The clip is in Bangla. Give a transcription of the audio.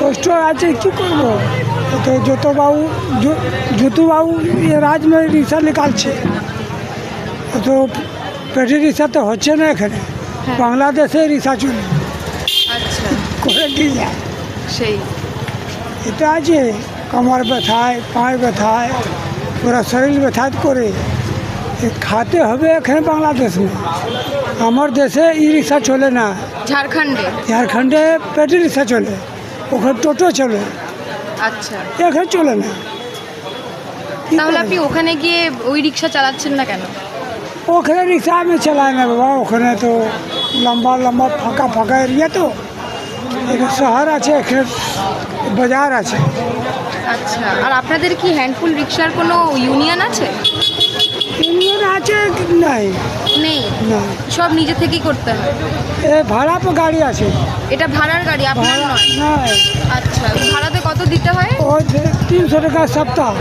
कष्ट आज की करबो तो जोतो बाबू जुतू बाबू ये राज में रिक्शा निकालছে तो পেটি রিক্সা তো হচ্ছে না এখানে বাংলাদেশে রিক্সা চলে আচ্ছা করে দিয়ে যায় সেই এটা আছে कमर ব্যথায় পায়ে ব্যথায় পুরো শরীর ব্যথায় করে খাতে হবে এখানে বাংলাদেশে আমার দেশে ই রিক্সা চলে না ঝাড়খণ্ডে ঝাড়খণ্ডে পেটি রিক্সা চলে ওখানে টোটো চলে আচ্ছা এখানে চলে না কি তাহলে করে? আপনি ওখানে গিয়ে ওই রিক্সা চালাচ্ছেন না কেন? ওখানে রিক্সা আমি চালাই না বাবা ওখানে তো লম্বা লম্বা ফাঁকা ফাঁকা এরিয়া তো এখানে শহর আছে এখানে বাজার আছে আচ্ছা আর আপনাদের কি হ্যান্ডফুল রিক্সার কোনো ইউনিয়ন আছে? ইউনিয়ন আছে কি নাই নেই না সব নিজে থেকেই করতে হয়। এ ভাড়া তো গাড়ি আছে এটা ভাড়ার গাড়ি আপনার ভাড়া নয়? নাই আচ্ছা ভাড়াতে কত দিতে হয়? ও 300 টাকা সপ্তাহ